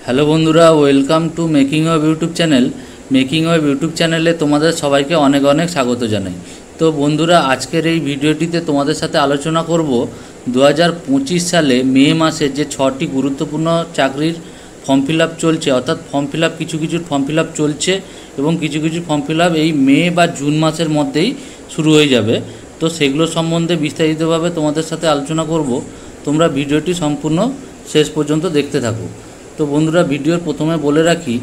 Hello বন্ধুরা, welcome to making web YouTube channel. Making web YouTube চ্যানেলে তোমাদের সবাইকে অনেক অনেক স্বাগত জানাই। তো বন্ধুরা, আজকের এই ভিডিওটিতে তোমাদের সাথে আলোচনা করব 2025 সালে মে মাসে যে 6টি গুরুত্বপূর্ণ চাকরির ফর্ম ফিল আপ চলছে, অর্থাৎ ফর্ম ফিল আপ কিছু ফর্ম ফিল আপ চলছে এবং কিছু ফর্ম ফিল আপ এই মে বা জুন মাসের মধ্যেই শুরু হয়ে যাবে। তো সেগুলো সম্বন্ধে বিস্তারিতভাবে তোমাদের সাথে আলোচনা করব। তোমরা ভিডিওটি সম্পূর্ণ শেষ পর্যন্ত দেখতে থাকো। তো বন্ধুরা, ভিডিওর প্রথমে বলে রাখি,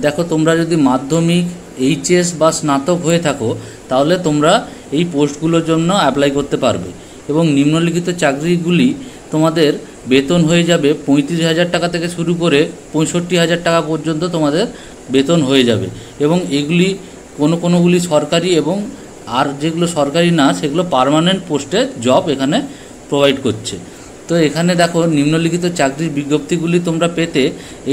দেখো, তোমরা যদি মাধ্যমিক, এইচএস বা স্নাতক হয়ে থাকো তাহলে তোমরা এই পোস্টগুলোর জন্য অ্যাপ্লাই করতে পারবে এবং নিম্নলিখিত চাকরিগুলি তোমাদের বেতন হয়ে যাবে 35,000 টাকা থেকে শুরু করে 65,000 টাকা পর্যন্ত তোমাদের বেতন হয়ে যাবে এবং এগুলি কোনোগুলি সরকারি এবং আর যেগুলো সরকারি না সেগুলো পার্মানেন্ট পোস্টে জব এখানে প্রোভাইড করছে। তো এখানে দেখো, নিম্নলিখিত চাকরির বিজ্ঞপ্তিগুলি তোমরা পেতে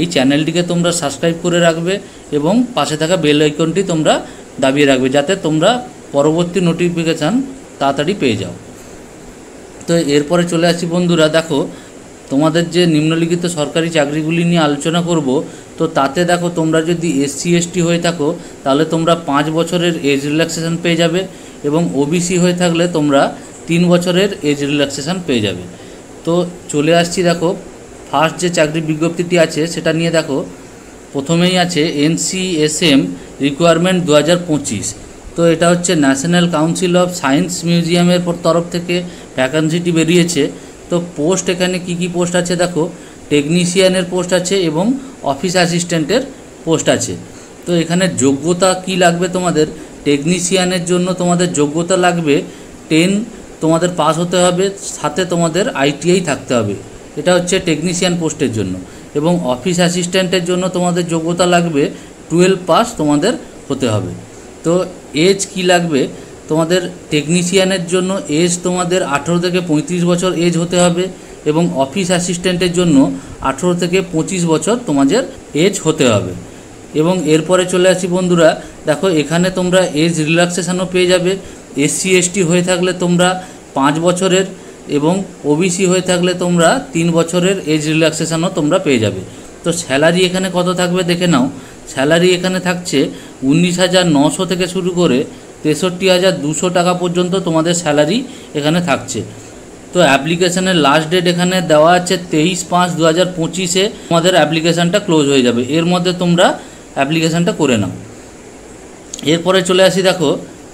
এই চ্যানেলটিকে তোমরা সাবস্ক্রাইব করে রাখবে এবং পাশে থাকা বেল আইকনটি তোমরা দাবিয়ে রাখবে, যাতে তোমরা পরবর্তী নোটিফিকেশান তাড়াতাড়ি পেয়ে যাও। তো এরপরে চলে আসি বন্ধুরা, দেখো, তোমাদের যে নিম্নলিখিত সরকারি চাকরিগুলি নিয়ে আলোচনা করব, তো তাতে দেখো, তোমরা যদি এসসি এসটি হয়ে থাকো তাহলে তোমরা 5 বছরের এজ রিল্যাক্সেশন পেয়ে যাবে এবং ওবিসি হয়ে থাকলে তোমরা 3 বছরের এজ রিল্যাক্সেশন পেয়ে যাবে। তো চলে আসছি, দেখো, ফার্স্ট যে চাকরির বিজ্ঞপ্তিটি আছে সেটা নিয়ে। দেখো, প্রথমেই আছে NCSM রিকোয়ারমেন্ট 2025। তো এটা হচ্ছে ন্যাশনাল কাউন্সিল অফ সায়েন্স মিউজিয়ামের তরফ থেকে ভ্যাকান্সিটি বেরিয়েছে। তো পোস্ট এখানে কি পোস্ট আছে দেখো, টেকনিশিয়ানের পোস্ট আছে এবং অফিস অ্যাসিস্ট্যান্টের পোস্ট আছে। তো এখানে যোগ্যতা কি লাগবে তোমাদের? টেকনিশিয়ানের জন্য তোমাদের যোগ্যতা লাগবে 10 তোমাদের পাস হতে হবে, সাথে তোমাদের ITI থাকতে হবে। এটা হচ্ছে টেকনিশিয়ান পোস্টের জন্য। এবং অফিস অ্যাসিস্ট্যান্টের জন্য তোমাদের যোগ্যতা লাগবে 12 পাস তোমাদের হতে হবে। তো এজ কি লাগবে তোমাদের? টেকনিশিয়ানের জন্য এজ তোমাদের 18 থেকে 35 বছর এজ হতে হবে এবং অফিস অ্যাসিস্ট্যান্টের জন্য 18 থেকে 25 বছর তোমাদের এজ হতে হবে। এবং এরপরে চলে আসি বন্ধুরা, দেখো, এখানে তোমরা এজ রিল্যাক্সেশনও পেয়ে যাবে। SC ST হয়ে থাকলে তোমরা 5 বছরের এবং OBC হয়ে থাকলে তোমরা 3 বছরের এজ রিল্যাক্সেশনও তোমরা পেয়ে যাবে। তো স্যালারি এখানে কত থাকবে দেখে নাও। স্যালারি এখানে থাকছে 19,900 থেকে শুরু করে 63,200 টাকা পর্যন্ত তোমাদের স্যালারি এখানে থাকছে। তো অ্যাপ্লিকেশানের লাস্ট ডেট এখানে দেওয়া আছে 23/5/2025-এ তোমাদের অ্যাপ্লিকেশানটা ক্লোজ হয়ে যাবে। এর মধ্যে তোমরা অ্যাপ্লিকেশানটা করে নাও। এরপরে চলে আসি, দেখো,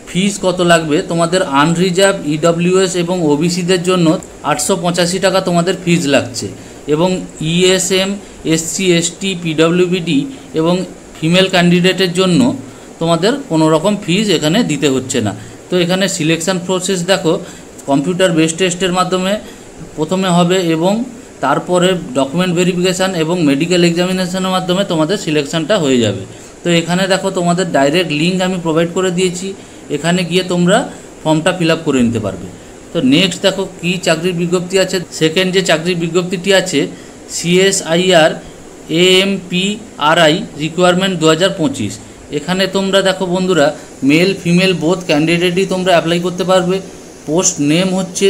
ফিস কত লাগবে তোমাদের। আনরিজার্ভ, EWS এবং OBCদের জন্য 885 টাকা তোমাদের ফিস লাগছে এবং ESM, SC ST, PWBD এবং ফিমেল ক্যান্ডিডেটের জন্য তোমাদের কোনো রকম ফিস এখানে দিতে হচ্ছে না। তো এখানে সিলেকশান প্রসেস দেখো, কম্পিউটার বেস টেস্টের মাধ্যমে প্রথমে হবে এবং তারপরে ডকুমেন্ট ভেরিফিকেশান এবং মেডিকেল এক্সামিনেশনের মাধ্যমে তোমাদের সিলেকশানটা হয়ে যাবে। তো এখানে দেখো, তোমাদের ডাইরেক্ট লিঙ্ক আমি প্রোভাইড করে দিয়েছি, এখানে গিয়ে তোমরা ফর্মটা ফিল আপ করে নিতে পারবে। তো নেক্সট দেখো কি চাকরির বিজ্ঞপ্তি আছে। সেকেন্ড যে চাকরির বিজ্ঞপ্তিটি আছে CSIR AMPRI রিকোয়ারমেন্ট 2025। এখানে তোমরা দেখো বন্ধুরা, মেল ফিমেল বোথ ক্যান্ডিডেটই তোমরা অ্যাপ্লাই করতে পারবে। পোস্ট নেম হচ্ছে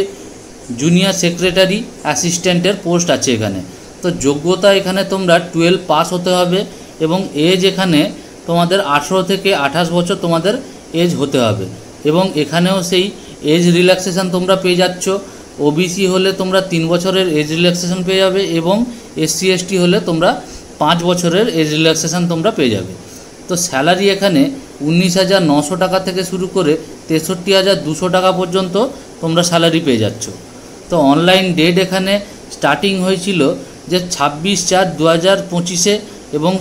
জুনিয়র সেক্রেটারি অ্যাসিস্ট্যান্টের পোস্ট আছে এখানে। তো যোগ্যতা এখানে তোমরা 12 পাস হতে হবে এবং এজ এখানে তোমাদের 18 থেকে 28 বছর তোমাদের এজ হতে হবে এবং এখানেও সেই এজ রিল্যাক্সেশন তোমরা পেয়ে যাচ্ছ। OBC হলে তোমরা 3 বছরের এজ রিল্যাক্সেশন পেয়ে যাবে এবং SC ST হলে তোমরা 5 বছরের এজ রিল্যাক্সেশন তোমরা পেয়ে যাবে। তো স্যালারি এখানে 19,900 টাকা থেকে শুরু করে 63,200 টাকা পর্যন্ত তোমরা স্যালারি পেয়ে যাচ্ছ। তো অনলাইন ডেট এখানে স্টার্টিং হয়েছিল যে 26/4/2025-এ এবং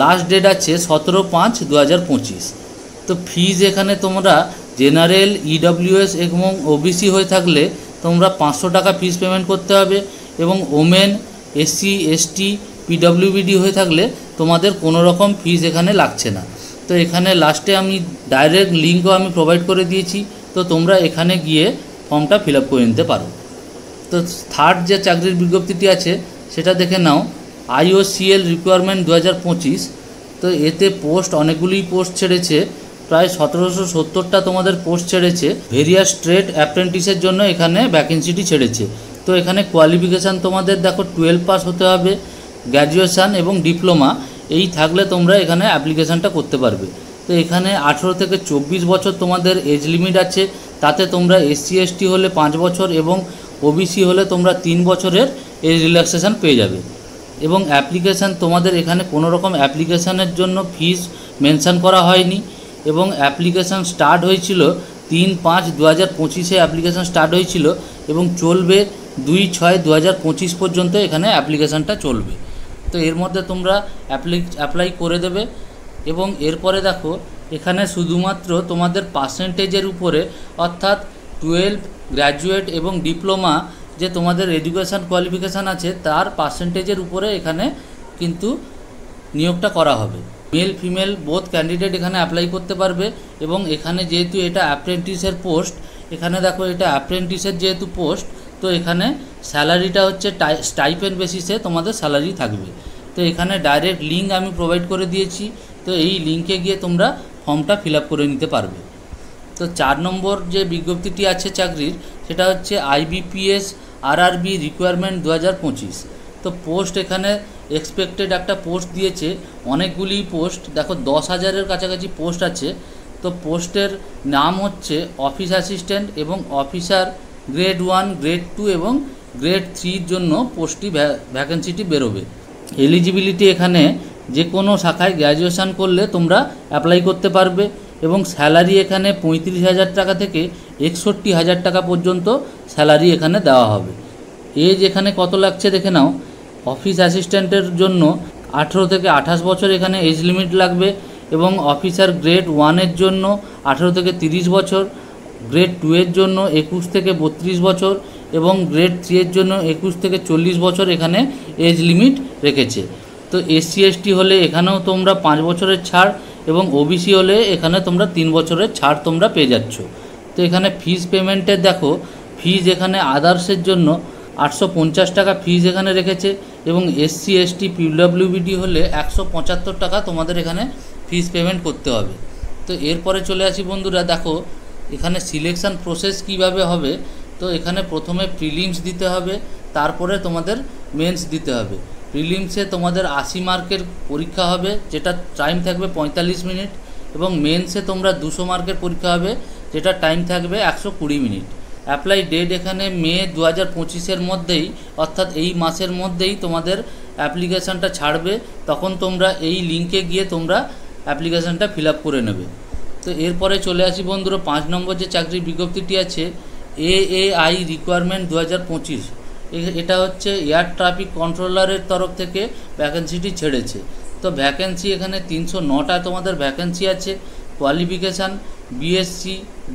লাস্ট ডেট আছে 17/5/2025। তো ফিজ এখানে তোমরা জেনারেল, EWS এবং OBC হয়ে থাকলে তোমরা 500 টাকা ফিজ পেমেন্ট করতে হবে এবং ওমেন, SC ST, PWBD হয়ে থাকলে তোমাদের কোনো রকম ফিজ এখানে লাগছে না। তো এখানে লাস্টে আমি ডাইরেক্ট লিঙ্কও আমি প্রোভাইড করে দিয়েছি, তো তোমরা এখানে গিয়ে ফর্মটা ফিল আপ করে নিতে পারো। তো থার্ড যে চাকরির বিজ্ঞপ্তিটি আছে সেটা দেখে নাও, IOCL রিকোয়ারমেন্ট 2025। তো এতে পোস্ট অনেকগুলি পোস্ট ছেড়েছে, প্রায় 1770টা তোমাদের পোস্ট ছেড়েছে। ভেরিয়াস ট্রেড অ্যাপ্রেন্টিসের জন্য এখানে ভ্যাকেন্সিটি ছেড়েছে। তো এখানে কোয়ালিফিকেশান তোমাদের দেখো 12 পাস হতে হবে, গ্র্যাজুয়েশান এবং ডিপ্লোমা এই থাকলে তোমরা এখানে অ্যাপ্লিকেশানটা করতে পারবে। তো এখানে 18 থেকে 24 বছর তোমাদের এজ লিমিট আছে, তাতে তোমরা SC ST হলে 5 বছর এবং OBC হলে তোমরা 3 বছরের এজ রিল্যাক্সেশান পেয়ে যাবে। এবং অ্যাপ্লিকেশান তোমাদের এখানে কোনো রকম অ্যাপ্লিকেশানের জন্য ফিস মেনশান করা হয়নি এবং অ্যাপ্লিকেশান স্টার্ট হয়েছিল 3/5/2025 অ্যাপ্লিকেশান স্টার্ট হয়েছিল এবং চলবে 2/6/2025 পর্যন্ত এখানে অ্যাপ্লিকেশানটা চলবে। তো এর মধ্যে তোমরা অ্যাপ্লাই করে দেবে এবং এরপরে দেখো এখানে শুধুমাত্র তোমাদের পার্সেন্টেজের উপরে অর্থাৎ 12 গ্র্যাজুয়েট এবং ডিপ্লোমা যে তোমাদের এডুকেশান কোয়ালিফিকেশান আছে তার পার্সেন্টেজের উপরে এখানে কিন্তু নিয়োগটা করা হবে। মেল ফিমেল বোথ ক্যান্ডিডেট এখানে অ্যাপ্লাই করতে পারবে এবং এখানে যেহেতু এটা অ্যাপ্রেন্টিসের পোস্ট, এখানে দেখো এটা অ্যাপ্রেন্টিসের যেহেতু পোস্ট, তো এখানে স্যালারিটা হচ্ছে স্টাইপেন্ড বেসিসে তোমাদের স্যালারি থাকবে। তো এখানে ডাইরেক্ট লিঙ্ক আমি প্রোভাইড করে দিয়েছি, তো এই লিঙ্কে গিয়ে তোমরা ফর্মটা ফিল আপ করে নিতে পারবে। তো 4 নম্বর যে বিজ্ঞপ্তিটি আছে চাকরির সেটা হচ্ছে IBPS RRB রিকোয়ারমেন্ট 2025। তো পোস্ট এখানে এক্সপেক্টেড একটা পোস্ট দিয়েছে, অনেকগুলি পোস্ট, দেখো 10,000-এর কাছাকাছি পোস্ট আছে। তো পোস্টের নাম হচ্ছে অফিস অ্যাসিস্ট্যান্ট এবং অফিসার গ্রেড 1, গ্রেড 2 এবং গ্রেড 3-র জন্য পোস্টটি ভ্যাকেন্সিটি বেরোবে। এলিজিবিলিটি এখানে যে কোনো শাখায় গ্র্যাজুয়েশান করলে তোমরা অ্যাপ্লাই করতে পারবে এবং স্যালারি এখানে 35,000 টাকা থেকে 61,000 টাকা পর্যন্ত স্যালারি এখানে দেওয়া হবে। এজ এখানে কত লাগছে দেখে নাও। অফিস অ্যাসিস্ট্যান্টের জন্য 18 থেকে 28 বছর এখানে এজ লিমিট লাগবে এবং অফিসার গ্রেড 1-এর জন্য 18 থেকে 30 বছর, গ্রেড 2-এর জন্য 21 থেকে 32 বছর এবং গ্রেড 3-এর জন্য 21 থেকে 40 বছর এখানে এজ লিমিট রেখেছে। তো SC ST হলে এখানেও তোমরা 5 বছরের ছাড় এবং OBC হলে এখানে তোমরা 3 বছরের ছাড় তোমরা পেয়ে যাচ্ছ। তো এখানে ফিজ পেমেন্টের দেখো, ফিজ এখানে আদার্সের জন্য 850 টাকা ফিজ এখানে রেখেছে এবং SC ST PWBD হলে 175 টাকা তোমাদের এখানে ফিজ পেমেন্ট করতে হবে। তো এরপরে চলে আসি বন্ধুরা, দেখো এখানে সিলেকশান প্রসেস কিভাবে হবে। তো এখানে প্রথমে প্রিলিমস দিতে হবে, তারপরে তোমাদের মেন্স দিতে হবে। প্রিলিমসে তোমাদের 80 মার্কের পরীক্ষা হবে, যেটা টাইম থাকবে 45 মিনিট এবং মেন্সে তোমরা 200 মার্কের পরীক্ষা হবে, যেটা টাইম থাকবে 120 মিনিট। অ্যাপ্লাই ডেট এখানে মে 2025-এর মধ্যেই, অর্থাৎ এই মাসের মধ্যেই তোমাদের অ্যাপ্লিকেশানটা ছাড়বে, তখন তোমরা এই লিঙ্কে গিয়ে তোমরা অ্যাপ্লিকেশানটা ফিল আপ করে নেবে। তো এরপরে চলে আসি বন্ধুরা 5 নম্বর যে চাকরির বিজ্ঞপ্তিটি আছে AAI রিকোয়ারমেন্ট 2025। এটা হচ্ছে এয়ার ট্রাফিক কন্ট্রোলারের তরফ থেকে ভ্যাকেন্সিটি ছেড়েছে। তো ভ্যাকেন্সি এখানে 309টা তোমাদের ভ্যাকেন্সি আছে। কোয়ালিফিকেশান BSc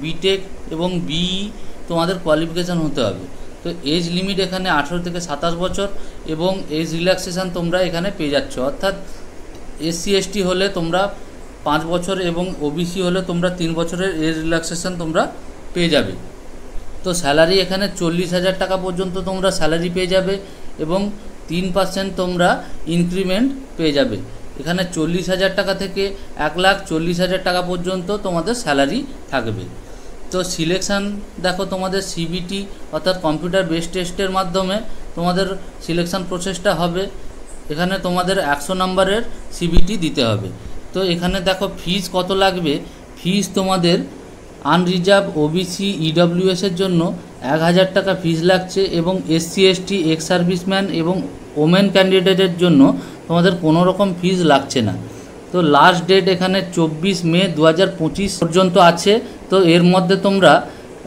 BTech এবং BE তোমাদের কোয়ালিফিকেশান হতে হবে। তো এজ লিমিট এখানে 18 থেকে 27 বছর এবং এজ রিল্যাক্সেশান তোমরা এখানে পেয়ে যাচ্ছ, অর্থাৎ SC ST হলে তোমরা 5 বছর এবং OBC হলে তোমরা 3 বছরের এজ রিল্যাক্সেশান তোমরা পেয়ে যাবে। তো স্যালারি এখানে 40,000 টাকা পর্যন্ত তোমরা স্যালারি পেয়ে যাবে এবং 3% তোমরা ইনক্রিমেন্ট পেয়ে যাবে। এখানে 40,000 টাকা থেকে 1,40,000 টাকা পর্যন্ত তোমাদের স্যালারি থাকবে। তো সিলেকশান দেখো তোমাদের CBT অর্থাৎ কম্পিউটার বেস টেস্টের মাধ্যমে তোমাদের সিলেকশান প্রসেসটা হবে। এখানে তোমাদের 100 নম্বরের CBT দিতে হবে। তো এখানে দেখো ফিজ কত লাগবে। ফিজ তোমাদের আনরিজার্ভ OBC EWS-এর জন্য 1,000 টাকা ফিজ লাগছে এবং SC ST এক্স সার্ভিসম্যান এবং ওমেন ক্যান্ডিডেটের জন্য তোমাদের কোনো রকম ফিজ লাগছে না। তো লাস্ট ডেট এখানে 24 মে 2025 পর্যন্ত আছে। তো এর মধ্যে তোমরা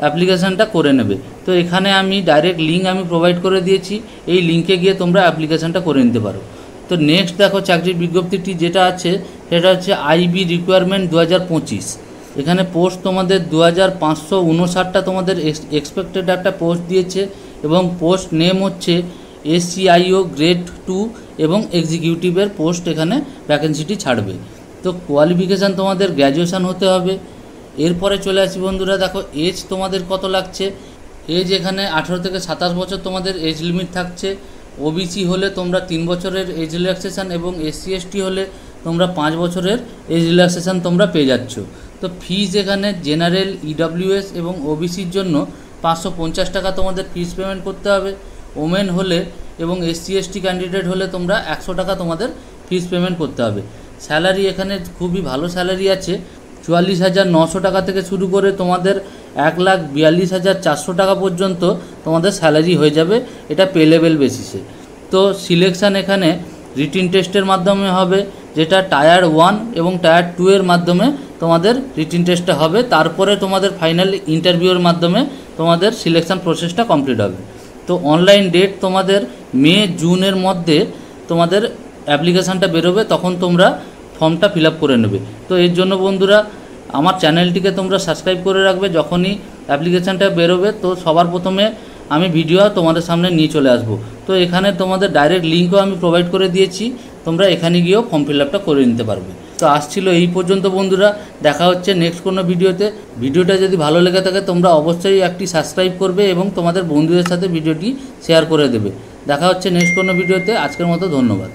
অ্যাপ্লিকেশানটা করে নেবে। তো এখানে আমি ডাইরেক্ট লিঙ্ক আমি প্রোভাইড করে দিয়েছি, এই লিঙ্কে গিয়ে তোমরা অ্যাপ্লিকেশানটা করে নিতে পারো। তো নেক্সট দেখো চাকরির বিজ্ঞপ্তিটি যেটা আছে সেটা হচ্ছে IB রিকোয়ারমেন্ট 2025। এখানে পোস্ট তোমাদের 2559টা তোমাদের এক্সপেক্টেড একটা পোস্ট দিয়েছে এবং পোস্ট নেম হচ্ছে SCIO গ্রেড 2 এবং এক্সিকিউটিভের পোস্ট এখানে ভ্যাকেন্সিটি ছাড়বে। তো কোয়ালিফিকেশান তোমাদের গ্র্যাজুয়েশান হতে হবে। এরপরে চলে আসি বন্ধুরা, দেখো এজ তোমাদের কত লাগছে। এজ এখানে 18 থেকে 27 বছর তোমাদের এজ লিমিট থাকছে। OBC হলে তোমরা 3 বছরের এজ রিল্যাক্সেশান এবং SC ST হলে তোমরা 5 বছরের এজ রিল্যাক্সেশান তোমরা পেয়ে যাচ্ছ। তো ফিজ এখানে জেনারেল EWS এবং OBCর জন্য 550 টাকা তোমাদের ফিজ পেমেন্ট করতে হবে। ওমেন হলে এবং SC ST ক্যান্ডিডেট হলে তোমরা 100 টাকা তোমাদের ফিস পেমেন্ট করতে হবে। স্যালারি এখানে খুবই ভালো স্যালারি আছে, 44,900 টাকা থেকে শুরু করে তোমাদের 1,42,400 টাকা পর্যন্ত তোমাদের স্যালারি হয়ে যাবে, এটা পে লেভেল বেসিসে। তো সিলেকশান এখানে রিটিন টেস্টের মাধ্যমে হবে, যেটা টায়ার 1 এবং টায়ার 2 এর মাধ্যমে তোমাদের রিটিন টেস্টটা হবে। তারপরে তোমাদের ফাইনাল ইন্টারভিউর মাধ্যমে তোমাদের সিলেকশান প্রসেসটা কমপ্লিট হবে। তো অনলাইন ডেট তোমাদের মে জুনের মধ্যে তোমাদের অ্যাপ্লিকেশানটা বেরোবে, তখন তোমরা ফর্মটা ফিল আপ করে নেবে। তো এর জন্য বন্ধুরা আমার চ্যানেলটিকে তোমরা সাবস্ক্রাইব করে রাখবে, যখনই অ্যাপ্লিকেশানটা বেরোবে তো সবার প্রথমে আমি ভিডিও তোমাদের সামনে নিয়ে চলে আসব। তো এখানে তোমাদের ডাইরেক্ট লিঙ্কও আমি প্রোভাইড করে দিয়েছি, তোমরা এখানে গিয়েও ফর্ম ফিল আপটা করে নিতে পারবে। তো আসছিল এই পর্যন্ত বন্ধুরা, দেখা হচ্ছে নেক্সট কোনো ভিডিওতে। ভিডিওটা যদি ভালো লেগে থাকে তোমরা অবশ্যই একটি সাবস্ক্রাইব করবে এবং তোমাদের বন্ধুদের সাথে ভিডিওটি শেয়ার করে দেবে। দেখা হচ্ছে নেক্সট কোনো ভিডিওতে। আজকের মতো ধন্যবাদ।